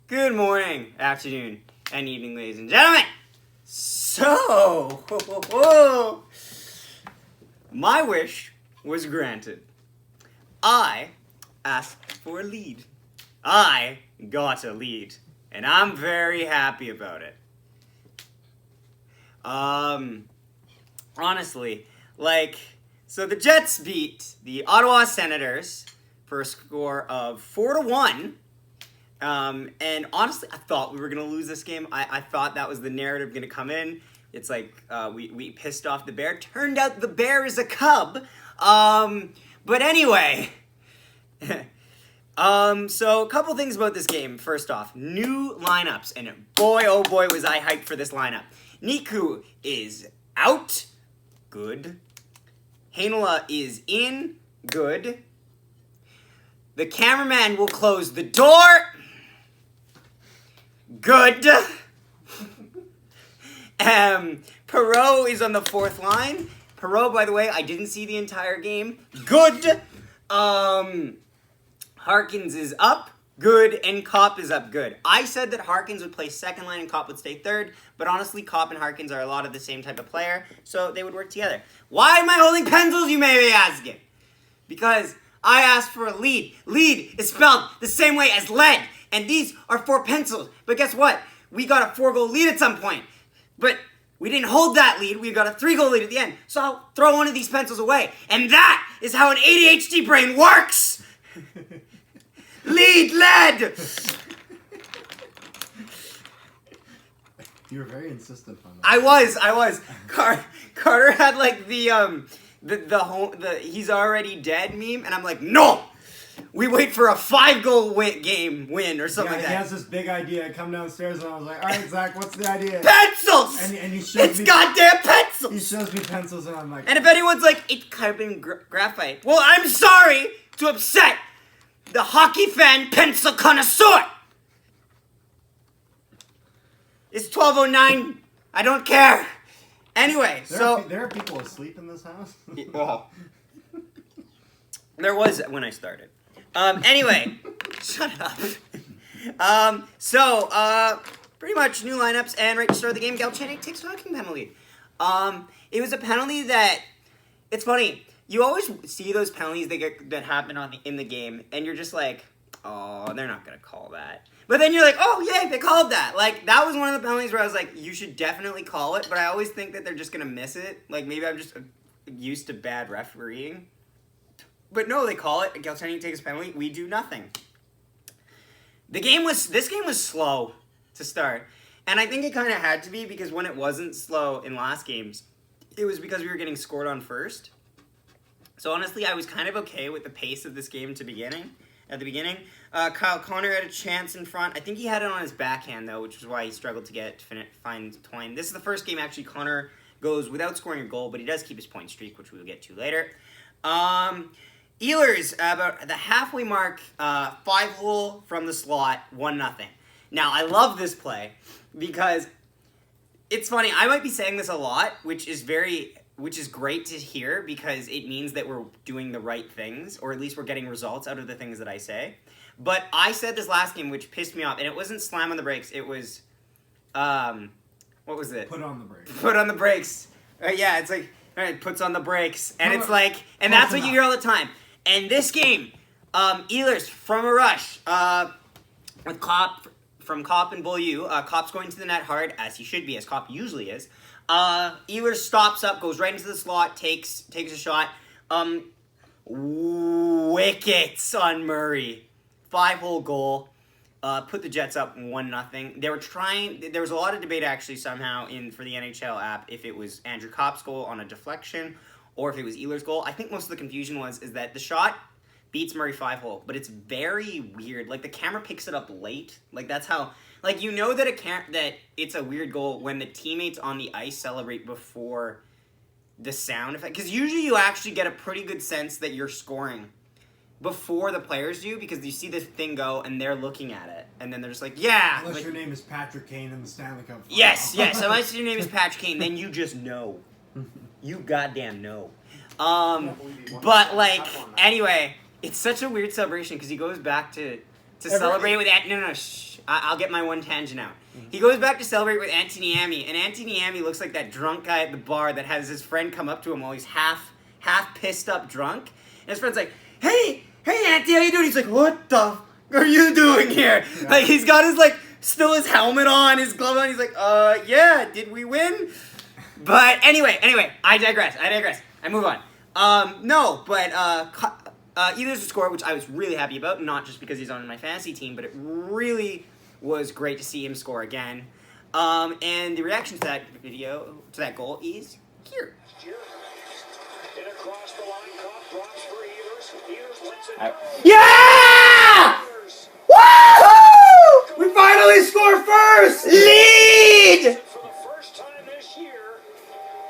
Good morning, afternoon, and evening, ladies and gentlemen. So, my wish was granted. I asked for a lead. I got a lead, and I'm very happy about it. Honestly, so the Jets beat the Ottawa Senators for a score of 4-1. And honestly, I thought we were going to lose this game. I thought that was the narrative going to come in. It's like, we pissed off the bear. Turned out the bear is a cub. But anyway. So a couple things about this game. First off, new lineups. And boy, oh boy, was I hyped for this lineup. Niku is out. Good. Heinola is in. Good. The cameraman will close the door. Good. Perot is on the fourth line. Perot, by the way, I didn't see the entire game. Good. Harkins is up. Good. And Kopp is up. Good. I said that Harkins would play second line and Kopp would stay third, but honestly, Kopp and Harkins are a lot of the same type of player, so they would work together. Why am I holding pencils, you may be asking? Because I asked for a lead. Lead is spelled the same way as lead, and these are 4 pencils. But guess what? We got a 4-goal lead at some point, but we didn't hold that lead. We got a 3-goal lead at the end, so I'll throw one of these pencils away, and that is how an ADHD brain works! Lead, lead! You were very insistent on that. I was. Carter had like the he's already dead meme, and I'm like, no! We wait for a 5-goal win or something like that. He has this big idea. I come downstairs and I was like, all right, Zach, what's the idea? Pencils! And he shows it's me goddamn pencils! He shows me pencils and I'm like... And if anyone's like, it's carbon graphite. Well, I'm sorry to upset the hockey fan pencil connoisseur. It's 12:09. I don't care. Anyway, there are people asleep in this house? Well, there was when I started. Anyway, shut up. Pretty much new lineups, and right to start the game, Galchenyuk takes a hockey penalty. It was a penalty that, it's funny, you always see those penalties that happen in the game, and you're just like, oh, they're not gonna call that. But then you're like, oh, yay, they called that. Like, that was one of the penalties where I was like, you should definitely call it, but I always think that they're just going to miss it. Like, maybe I'm just used to bad refereeing. But no, they call it. Galchenyuk takes a penalty. We do nothing. This game was slow to start. And I think it kind of had to be because when it wasn't slow in last games, it was because we were getting scored on first. So honestly, I was kind of okay with the pace of this game at the beginning. Kyle Connor had a chance in front. I think he had it on his backhand, though, which is why he struggled to find Twine. This is the first game, actually, Connor goes without scoring a goal, but he does keep his point streak, which we'll get to later. Ehlers, about the halfway mark, 5-hole from the slot, 1-0. Now, I love this play because it's funny. I might be saying this a lot, which is great to hear because it means that we're doing the right things, or at least we're getting results out of the things that I say. But I said this last game, which pissed me off, and it wasn't slam on the brakes. It was, what was it? Put on the brakes. Put on the brakes. Yeah, it's like, all right, puts on the brakes, and it's like, and that's what you hear all the time. And this game, Ehlers from a rush, with Kopp and Beaulieu. Kopp's going to the net hard, as he should be, as Kopp usually is. Ehlers stops up, goes right into the slot, takes a shot. Wickets on Murray. 5-hole goal. Put the Jets up 1-0. There was a lot of debate actually somehow for the NHL app if it was Andrew Kopp's goal on a deflection or if it was Ehlers' goal. I think most of the confusion is that the shot beats Murray 5-hole, but it's very weird. Like, the camera picks it up late. Like, that's how... Like, you know that it's a weird goal when the teammates on the ice celebrate before the sound effect. Because usually you actually get a pretty good sense that you're scoring before the players do, because you see this thing go and they're looking at it. And then they're just like, yeah! Unless your name is Patrick Kane in the Stanley Cup final. Yes. Unless your name is Patrick Kane, then you just know. You goddamn know. But, like, anyway, it's such a weird celebration because he goes back to celebrate with that. No. Shh. I'll get my one tangent out. He goes back to celebrate with Auntie Niami, and Auntie Niami looks like that drunk guy at the bar that has his friend come up to him while he's half pissed up drunk. And his friend's like, hey, Auntie, how you doing? He's like, what the f are you doing here? Yeah. Like, he's got his, like, still his helmet on, his glove on. He's like, yeah, did we win? But anyway, I digress. I move on. Ehlers' score, which I was really happy about, not just because he's on my fantasy team, but it really was great to see him score again. And the reaction to that goal is here. Yeah! Woo! We finally score first! Lead!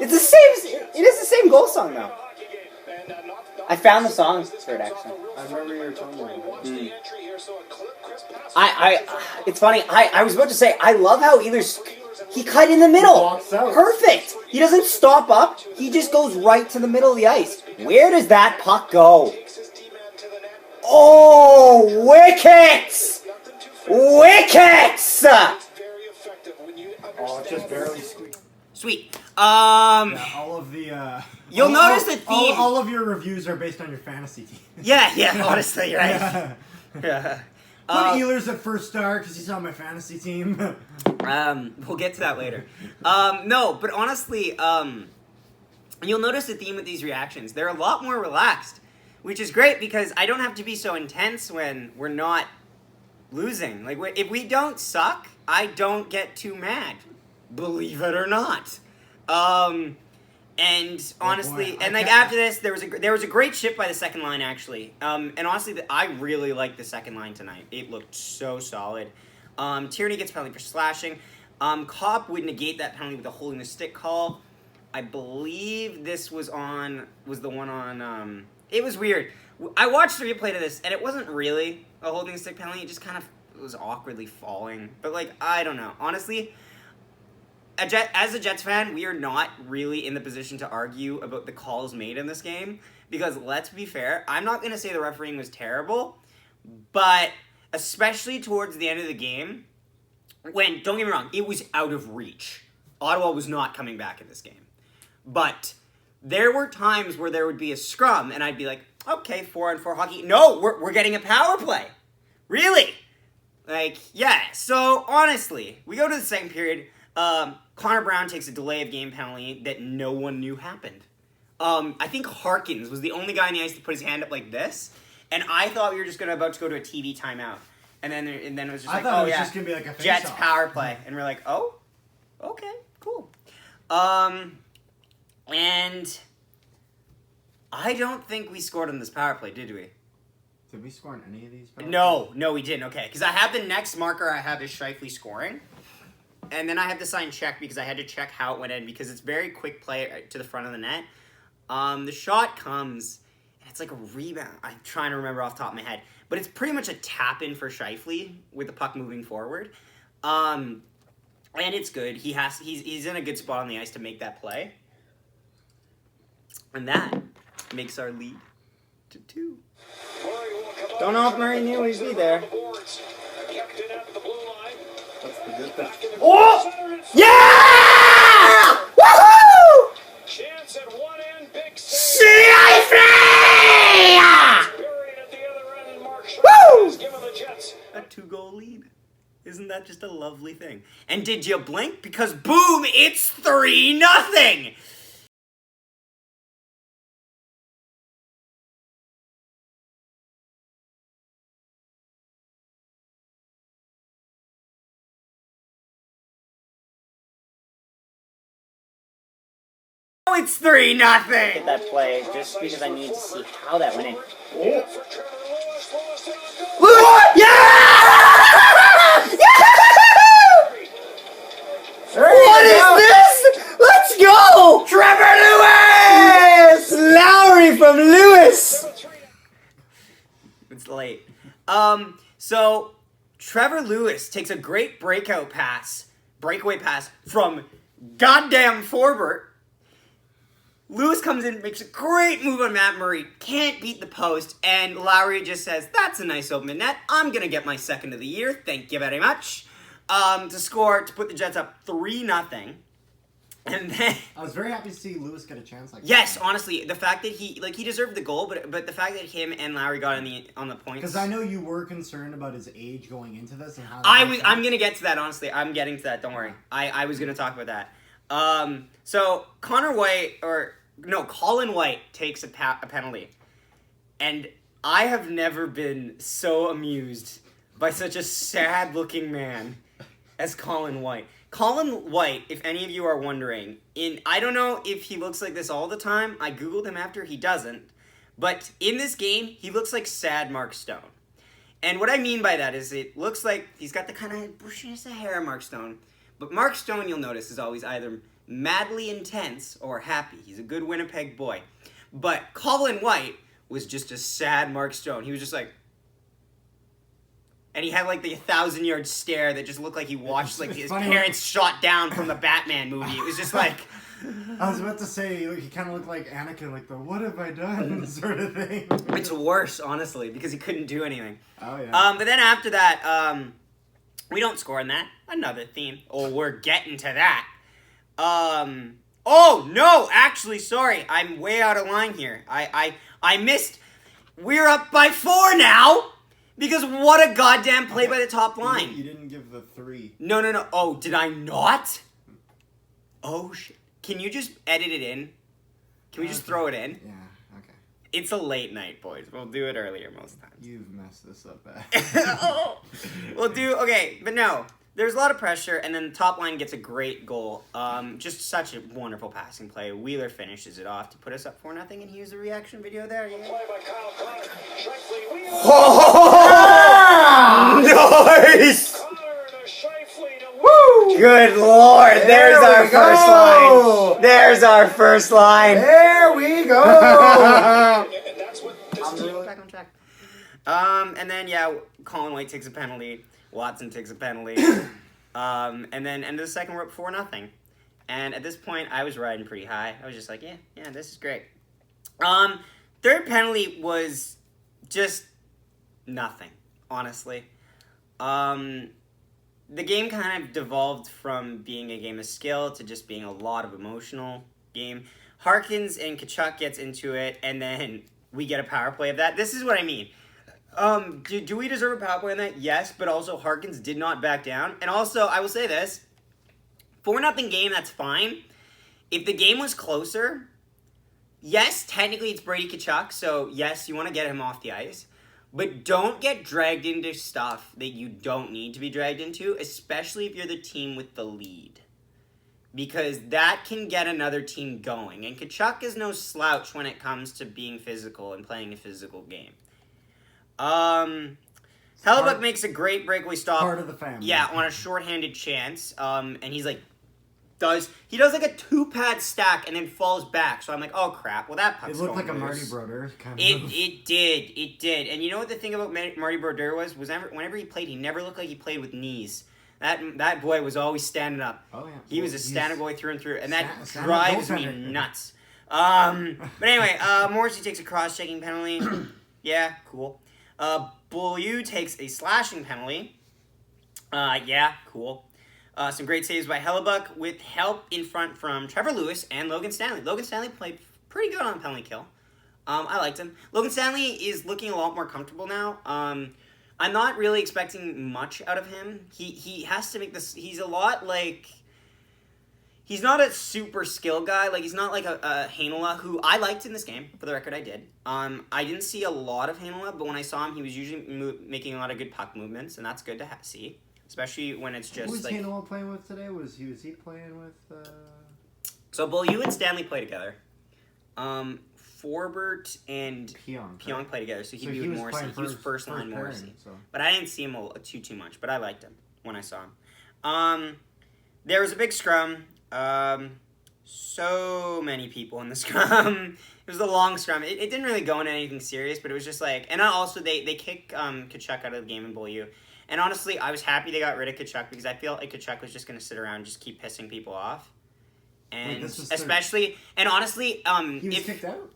It's the same. It is the same goal song though. I found the song for it actually. I remember you were telling me. It's funny. I was about to say I love how he cut in the middle. Perfect. He doesn't stop up. He just goes right to the middle of the ice. Where does that puck go? Oh, wickets! Wickets! Oh, it's just barely squeaked. Sweet. Yeah, all of the. You'll notice the theme. All of your reviews are based on your fantasy team. Yeah. Honestly, you're right. Yeah. Put Ehlers at first star because he's on my fantasy team. We'll get to that later. No, but honestly, you'll notice the theme with these reactions. They're a lot more relaxed, which is great because I don't have to be so intense when we're not losing. Like, if we don't suck, I don't get too mad. Believe it or not. And honestly, after this, there was a great ship by the second line actually. And honestly, I really liked the second line tonight. It looked so solid. Tierney gets penalty for slashing. Kopp would negate that penalty with a holding the stick call. I believe this was the one on. It was weird. I watched the replay to this, and it wasn't really a holding the stick penalty. It just kind of was awkwardly falling. But like, I don't know. Honestly. As a Jets fan, we are not really in the position to argue about the calls made in this game because, let's be fair, I'm not going to say the refereeing was terrible, but especially towards the end of the game, when, don't get me wrong, it was out of reach. Ottawa was not coming back in this game. But there were times where there would be a scrum, and I'd be like, okay, 4-on-4 hockey. No, we're getting a power play. Really? Like, yeah. So, honestly, we go to the second period. Connor Brown takes a delay of game penalty that no one knew happened. I think Harkins was the only guy on the ice to put his hand up like this, and I thought we were just about to go to a TV timeout. And then it was just I thought it was just gonna be like a face-off. Jets power play, and we're like, oh, okay, cool. And I don't think we scored on this power play, did we? Did we score on any of these? No, we didn't. Okay, because I have the next marker I have is Scheifele scoring. And then I had to sign check because I had to check how it went in because it's very quick play to the front of the net. The shot comes, and it's like a rebound. I'm trying to remember off the top of my head. But it's pretty much a tap-in for Scheifele with the puck moving forward. And it's good. He's in a good spot on the ice to make that play. And that makes our lead to 2. Don't know if Murray knew he'd be there. That's the good thing. Oh! Yeah! Woohoo! Chance at one end, big A 2-goal lead. Isn't that just a lovely thing? And did you blink? Because boom, it's 3-0! It's 3-0. That play just because I need to see how that went in. Oh. Yeah! What is this? Let's go! Trevor Lewis! Lowry from Lewis. It's late. So Trevor Lewis takes a great breakaway pass, from goddamn Forbert. Lewis comes in, makes a great move on Matt Murray, can't beat the post, and Lowry just says, "That's a nice open net. I'm gonna get my second of the year. Thank you very much." To score to put the Jets up 3-0. And then I was very happy to see Lewis get a chance like yes, that. honestly, the fact that he deserved the goal, but the fact that him and Lowry got on the points. Because I know you were concerned about his age going into this and how. I'm gonna get to that. Honestly, I'm getting to that. Don't worry. I was gonna talk about that. So Colin White takes a penalty, and I have never been so amused by such a sad-looking man as Colin White. Colin White, if any of you are wondering, I don't know if he looks like this all the time. I googled him after. He doesn't. But in this game, he looks like sad Mark Stone. And what I mean by that is it looks like he's got the kind of bushiness of hair Mark Stone. But Mark Stone, you'll notice, is always either madly intense or happy. He's a good Winnipeg boy. But Colin White was just a sad Mark Stone. He was just like... And he had like the 1,000-yard stare that just looked like he watched like his parents shot down from the Batman movie. It was just like... I was about to say, he kind of looked like Anakin, like the "what have I done" sort of thing. It's worse, honestly, because he couldn't do anything. Oh, yeah. But then after that, we don't score in that. Another theme. Oh, we're getting to that. Oh, no, actually, sorry. I'm way out of line here. I missed. We're up by 4 now. Because what a goddamn play by the top line. You didn't give the 3. No. Oh, did I not? Oh, shit. Can you just edit it in? Can we just throw it in? Yeah, okay. It's a late night, boys. We'll do it earlier most times. You've messed this up bad. Okay, but no. There's a lot of pressure, and then the top line gets a great goal. Just such a wonderful passing play. Wheeler finishes it off to put us up 4-0, and here's the reaction video there. Yeah. Play by Kyle Connor. Shifley, Wheeler. Nice! Connor to Shifley to Woo! Good lord, there's our we first go! line. There's our first line. There we go! And that's what this team. Back on track. And then Colin White takes a penalty. Watson takes a penalty. And then end of the second, we're up 4-0. And at this point, I was riding pretty high. I was just like, yeah, this is great. Third penalty was just nothing, honestly. The game kind of devolved from being a game of skill to just being a lot of emotional game. Harkins and Kachuk gets into it, and then we get a power play of that. This is what I mean. Do we deserve a power play on that? Yes, but also Harkins did not back down. And also, I will say this. 4-0 game, that's fine. If the game was closer, yes, technically it's Brady Kachuk, so yes, you want to get him off the ice. But don't get dragged into stuff that you don't need to be dragged into, especially if you're the team with the lead. Because that can get another team going. And Kachuk is no slouch when it comes to being physical and playing a physical game. Hellebuck makes a great breakaway stop. Part of the family. Yeah, on a shorthanded chance. And he's like, does like a 2-pad stack and then falls back. So I'm like, oh crap. Well, that puck's It looked going like a Marty loose. Brodeur kind of move. It did. And you know what the thing about Marty Brodeur was whenever he played, he never looked like he played with knees. That boy was always standing up. Oh yeah. He was a stand-up boy through and through, and that stand-up drives me goaltender. nuts. But anyway, Morrissey takes a cross-checking penalty. Yeah, cool. Beaulieu takes a slashing penalty. Yeah, cool. Some great saves by Hellebuck with help in front from Trevor Lewis and Logan Stanley. Logan Stanley played pretty good on the penalty kill. I liked him. Logan Stanley is looking a lot more comfortable now. I'm not really expecting much out of him. He has to make this... He's a lot like... He's not a super skill guy. Like, he's not like a Heinola, who I liked in this game. For the record, I did. I didn't see a lot of Heinola, but when I saw him, he was usually making a lot of good puck movements, and that's good to see. Especially when it's just Who was like... Heinola playing with today? Was he playing with... So, Beaulieu and Stanley play together. Forbert and Pionk play together, so he'd be with Morrissey. He was first line Morrissey. So. But I didn't see him too much, but I liked him when I saw him. There was a big scrum. So many people in the scrum. It was a long scrum. It didn't really go into anything serious, but it was just like... And also, they kick Kachuk out of the game in Beaulieu. And honestly, I was happy they got rid of Kachuk because I feel like Kachuk was just going to sit around and just keep pissing people off. And this was especially, and honestly, He was kicked out?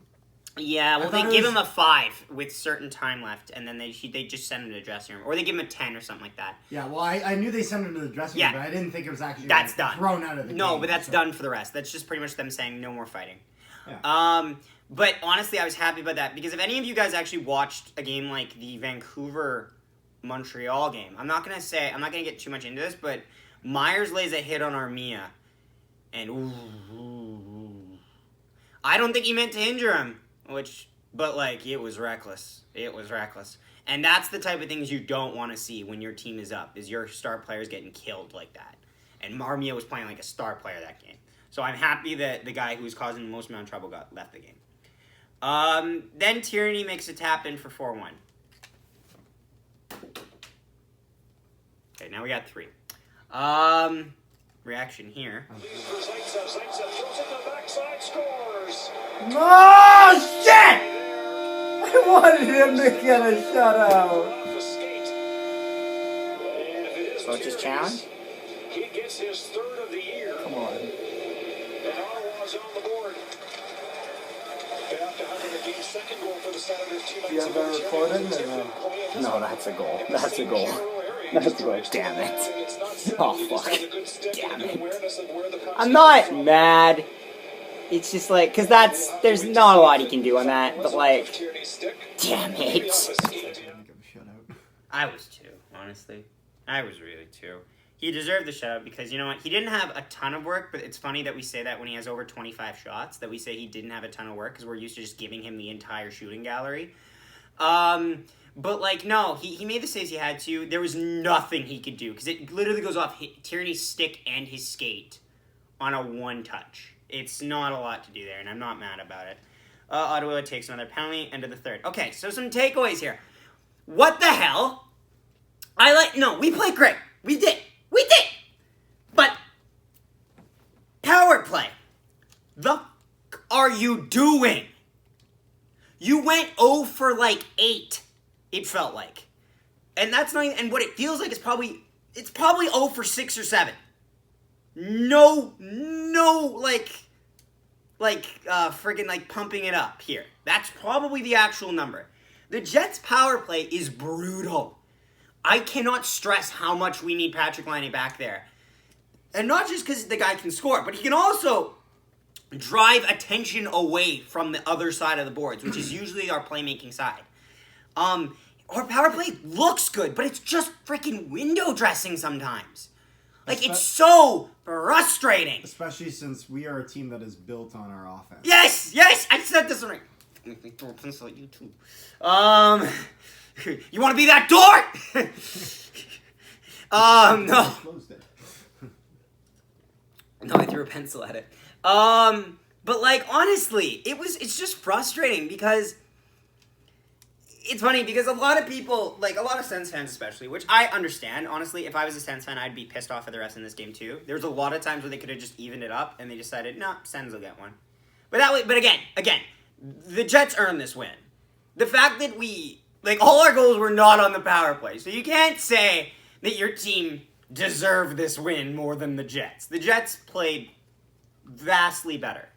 yeah, well, I they thought it give was- him a 5 with certain time left, and then they just send him to the dressing room, or they give him a 10 or something like that. Yeah, well, I knew they sent him to the dressing Yeah. room, but I didn't think it was actually That's done. thrown out of the game. No, but that's so- done for the rest. That's just pretty much them saying no more fighting. Yeah. But honestly, I was happy about that because if any of you guys actually watched a game like the Vancouver Montreal game, I'm not gonna get too much into this, but Myers lays a hit on Armia, and ooh, I don't think he meant to injure him, but like it was reckless. It was reckless, and that's the type of things you don't want to see when your team is up, is your star players getting killed like that. And Armia was playing like a star player that game. So I'm happy that the guy who was causing the most amount of trouble left the game. Then Tierney makes a tap in for 4-1. Okay, now we got 3. Reaction here. Zaitsev throws it to the backside, scores. Oh, shit! I wanted him to get a shutout. Off a skate. And if it is So it's his Tierney's, challenge? he gets his 3rd of the year. Come on. And Ottawa's on the board. After having the game's 2nd goal for the Senators 2 Do you nights have ago, that recording or no? No, that's a goal. That's a goal. That's a goal. Damn it. Oh, fuck. Damn it. I'm not mad. It's just like, because there's not a lot he can do on that, but like, damn it. Give a shutout. I was too, honestly. I was really too. He deserved the shutout because, you know what, he didn't have a ton of work, but it's funny that we say that when he has over 25 shots, that we say he didn't have a ton of work because we're used to just giving him the entire shooting gallery. But, like, no, he made the saves he had to. There was nothing he could do because it literally goes off Tierney's stick and his skate on a one touch. It's not a lot to do there, and I'm not mad about it. Ottawa takes another penalty, end of the 3rd. Okay, so some takeaways here. What the hell? No, we played great. We did. But power play. The f*** are you doing? You went 0 for like 8. It felt like, and that's not even, and what it feels like is probably 0 for 6 or 7. No, friggin' like pumping it up here. That's probably the actual number. The Jets' power play is brutal. I cannot stress how much we need Patrick Laine back there. And not just because the guy can score, but he can also drive attention away from the other side of the boards, which is usually our playmaking side. Our power play looks good, but it's just freaking window dressing sometimes. Like, it's so frustrating. Especially since we are a team that is built on our offense. Yes, I said this one right. Make me throw a pencil at you too. You want to be that door? No. Closed it. No, I threw a pencil at it. But like, honestly, it's just frustrating because it's funny because a lot of people, like a lot of Sens fans especially, which I understand, honestly, if I was a Sens fan, I'd be pissed off at the rest in this game too. There was a lot of times where they could have just evened it up and they decided, no, Sens will get one. But again, the Jets earned this win. The fact that all our goals were not on the power play, so you can't say that your team deserved this win more than the Jets. The Jets played vastly better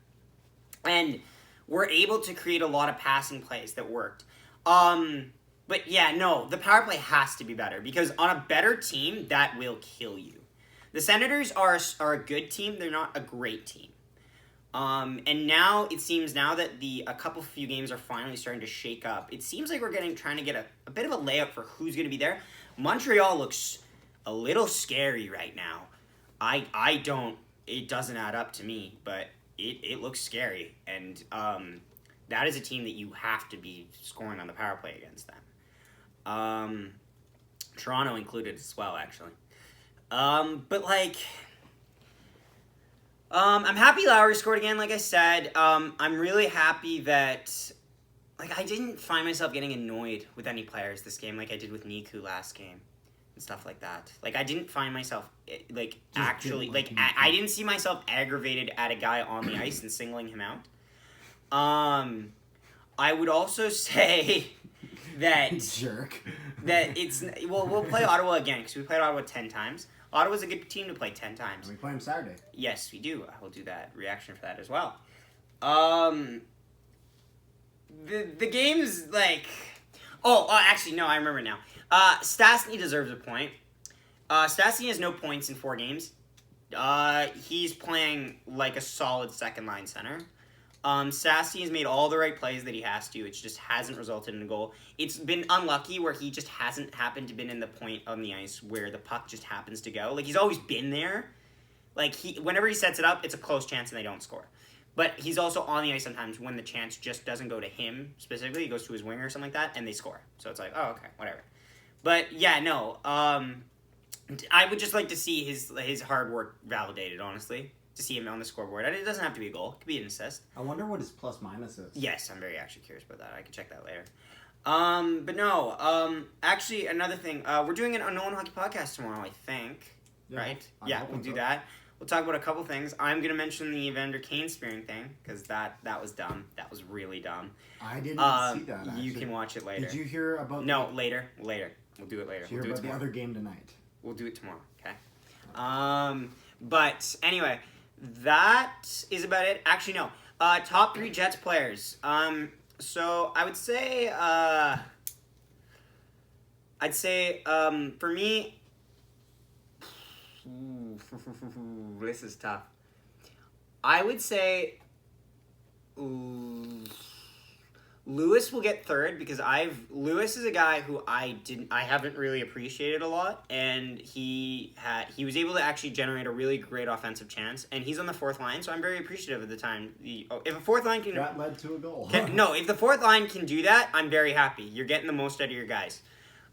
and were able to create a lot of passing plays that worked. But yeah, no, the power play has to be better because on a better team, that will kill you. The Senators are a good team. They're not a great team. And now it seems that a few games are finally starting to shake up. It seems like we're trying to get a bit of a layup for who's going to be there. Montreal looks a little scary right now. It doesn't add up to me, but it looks scary. And, that is a team that you have to be scoring on the power play against them. Toronto included as well, actually. But like, I'm happy Lowry scored again, like I said. I'm really happy that, like, I didn't find myself getting annoyed with any players this game like I did with Niku last game and stuff like that. Like, I didn't find myself, like, actually, like, I didn't see myself aggravated at a guy on the ice and singling him out. I would also say that Jerk. that it's we'll play Ottawa again because we played Ottawa 10 times. Ottawa's a good team to play 10 times. And we play them Saturday. Yes, we do. I will do that reaction for that as well. The game's like, actually no, I remember now. Stastny deserves a point. Stastny has no points in 4 games. He's playing like a solid second line center. Stastny has made all the right plays that he has to. It just hasn't resulted in a goal. It's been unlucky where he just hasn't happened to been in the point on the ice where the puck just happens to go. Like, he's always been there. Like, whenever he sets it up, it's a close chance and they don't score. But he's also on the ice sometimes when the chance just doesn't go to him specifically. It goes to his winger or something like that, and they score. So it's like, oh, okay, whatever. But, yeah, no. I would just like to see his hard work validated, honestly. To see him on the scoreboard. It doesn't have to be a goal. It could be an assist. I wonder what his plus minus is. Yes, I'm very actually curious about that. I can check that later. But no, actually, another thing. We're doing a No One Hockey podcast tomorrow, I think. Yeah, right? I'm Yeah, hoping we'll do so. that. We'll talk about a couple things. I'm going to mention the Evander Kane spearing thing, because that was dumb. That was really dumb. I didn't see that, actually. You can watch it later. Did you hear about... No, later. We'll do it later. Did you We'll hear do it about the tomorrow. other game tonight? We'll do it tomorrow, okay? But anyway, that is about it. Actually, no. Top 3 Jets players. So I would say, for me, this is tough. I would say, Lewis will get 3rd because Lewis is a guy who I haven't really appreciated a lot, and he was able to actually generate a really great offensive chance, and he's on the 4th line, so I'm very appreciative of the time. If a 4th line can That led to a goal. if the 4th line can do that, I'm very happy. You're getting the most out of your guys.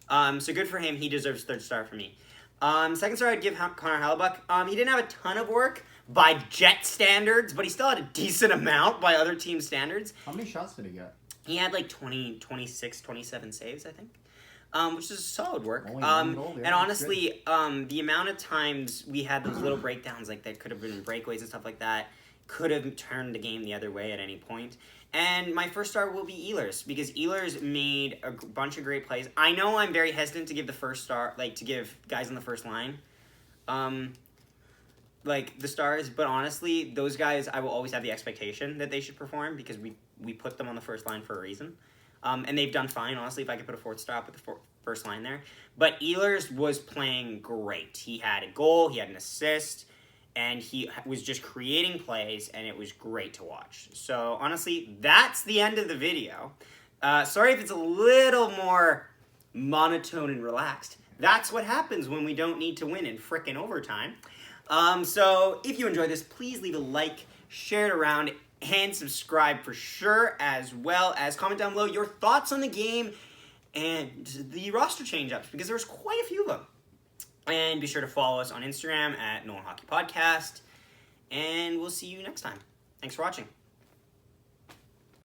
So good for him. He deserves 3rd star for me. 2nd star, I'd give Connor Hellebuck. He didn't have a ton of work by Jet standards, but he still had a decent amount by other team standards. How many shots did he get? He had like 20, 26, 27 saves, I think, which is solid work. Only one goal, yeah, And that's honestly, the amount of times we had those little breakdowns, like that could have been breakaways and stuff like that, could have turned the game the other way at any point. And my 1st star will be Ehlers, because Ehlers made a bunch of great plays. I know I'm very hesitant to give the 1st star, like to give guys on the 1st line, like the stars, but honestly, those guys, I will always have the expectation that they should perform because we put them on the 1st line for a reason. And they've done fine, honestly, if I could put a 4th star with the 1st line there. But Ehlers was playing great. He had a goal, he had an assist, and he was just creating plays, and it was great to watch. So, honestly, that's the end of the video. Sorry if it's a little more monotone and relaxed. That's what happens when we don't need to win in frickin' overtime. So, if you enjoyed this, please leave a like, share it around, and subscribe for sure, as well as comment down below your thoughts on the game and the roster change-ups, because there's quite a few of them. And be sure to follow us on Instagram at No One Hockey Podcast, and we'll see you next time. Thanks for watching.